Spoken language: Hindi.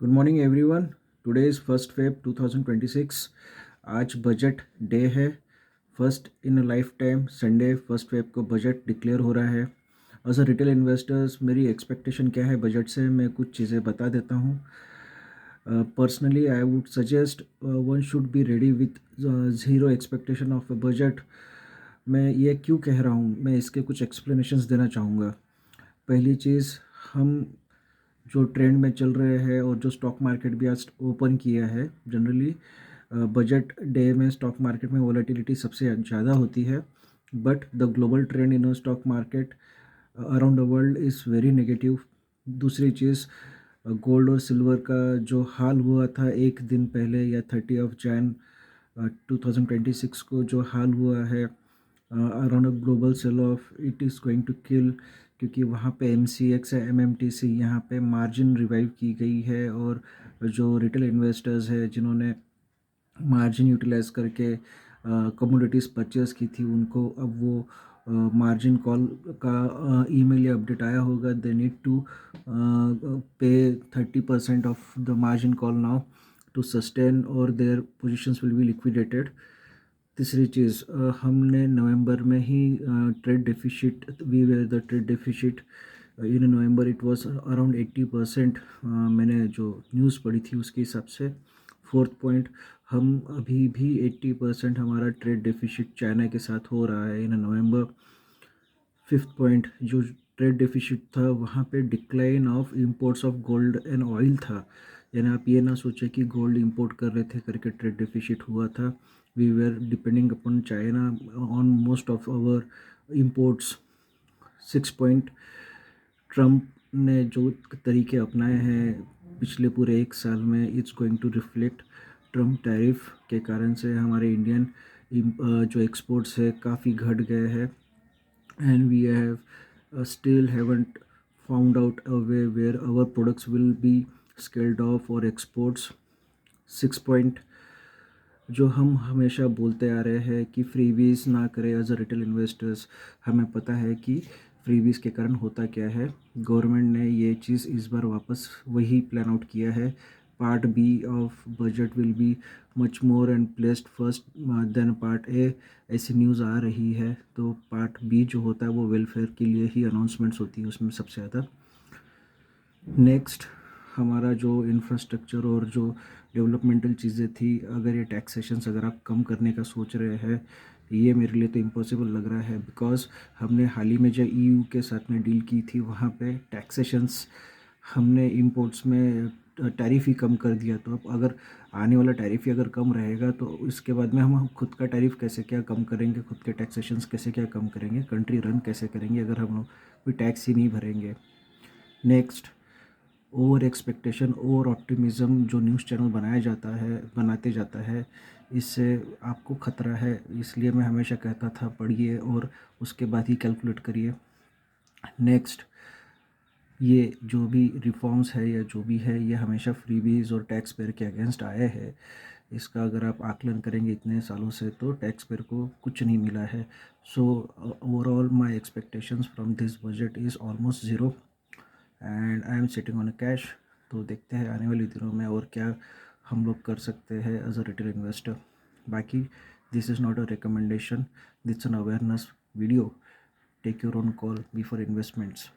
Good morning everyone. Today is 1 Feb 2026। आज बजट डे है। First in a life time Sunday 1 Feb को बजट डिक्लेयर हो रहा है। एज अ रिटेल इन्वेस्टर्स मेरी एक्सपेक्टेशन क्या है बजट से, मैं कुछ चीज़ें बता देता हूँ। Personally I would suggest one should be ready with zero expectation of a budget. मैं ये क्यों कह रहा हूँ, मैं इसके कुछ एक्सप्लेनेशंस देना चाहूँगा। पहली चीज़, हम जो ट्रेंड में चल रहे हैं और जो स्टॉक मार्केट भी आज ओपन किया है, जनरली बजट डे में स्टॉक मार्केट में वॉलेटिलिटी सबसे ज़्यादा होती है। But the global trend in stock market around the world is very negative. दूसरी चीज़, गोल्ड और सिल्वर का जो हाल हुआ था एक दिन पहले या 30 जनवरी 2026 को जो हाल हुआ है, around a global sell off it is going to kill, क्योंकि वहाँ पे MCX है, MMTC, यहाँ पे मार्जिन रिवाइव की गई है। और जो रिटेल इन्वेस्टर्स है जिन्होंने मार्जिन यूटिलाइज करके कमोडिटीज़ परचेस की थी, उनको अब वो मार्जिन कॉल का ईमेल या अपडेट आया होगा। They need to pay 30% of the margin call now to sustain, और their positions will be liquidated. तीसरी चीज़, हमने नवंबर में ही trade deficit, we were the trade deficit in November, it was around 80%। मैंने जो न्यूज़ पढ़ी थी उसके हिसाब से। फोर्थ पॉइंट, हम अभी भी 80% हमारा ट्रेड डेफिसिट चाइना के साथ हो रहा है इन नवंबर। फिफ्थ पॉइंट, जो ट्रेड डेफिसिट था वहाँ पे decline of imports of gold and oil था। यानी आप ये ना सोचे कि गोल्ड इंपोर्ट कर रहे थे करके ट्रेड डेफिसिट हुआ था। We were depending upon China on most of our imports. Six point, Trump ने जो तरीके अपनाए हैं पिछले पूरे एक साल में, it's going to reflect. Trump tariff के कारण से हमारे इंडियन जो एक्सपोर्ट्स है काफ़ी घट गए हैं, and we have still haven't found out a way where our products will be scaled off or exports. 6 point, जो हम हमेशा बोलते आ रहे हैं कि फ्रीबीज ना करें एज अ रिटेल इन्वेस्टर्स। हमें पता है कि फ्रीबीज के कारण होता क्या है। गवर्नमेंट ने ये चीज़ इस बार वापस वही प्लान आउट किया है। Part B of budget will be much more and placed first then part A, ऐसी न्यूज़ आ रही है। तो पार्ट बी जो होता है वो वेलफेयर के लिए ही अनाउंसमेंट्स होती है उसमें सबसे ज़्यादा। नेक्स्ट, हमारा जो इंफ्रास्ट्रक्चर और जो डेवलपमेंटल चीज़ें थी, अगर ये टैक्सेशंस अगर आप कम करने का सोच रहे हैं, ये मेरे लिए तो इम्पॉसिबल लग रहा है। बिकॉज हमने हाल ही में जो EU के साथ में डील की थी, वहाँ पे टैक्सेशंस हमने इंपोर्ट्स में टैरिफ ही कम कर दिया। तो अब अगर आने वाला टैरिफ ही अगर कम रहेगा तो इसके बाद में हम खुद का टैरिफ कैसे क्या कम करेंगे, खुद के टैक्सेशंस कैसे क्या कम करेंगे, कंट्री रन कैसे करेंगे अगर हम लोग कोई टैक्स ही नहीं भरेंगे। Next, over expectation, over optimism जो न्यूज़ चैनल बनाते जाता है, इससे आपको ख़तरा है। इसलिए मैं हमेशा कहता था पढ़िए और उसके बाद ही कैलकुलेट करिए। नेक्स्ट, ये जो भी रिफॉर्म्स है या जो भी है, ये हमेशा फ्रीबीज और टैक्स पेयर के अगेंस्ट आए हैं। इसका अगर आप आकलन करेंगे इतने सालों से, तो टैक्स पेयर को कुछ नहीं मिला है। So overall my expectations from this budget is almost zero and I am sitting on a cash. तो देखते हैं आने वाले दिनों में और क्या हम लोग कर सकते हैं एज अ रिटेल इन्वेस्टर। बाकी this is not a recommendation, it's an awareness video. Take your own call before investments.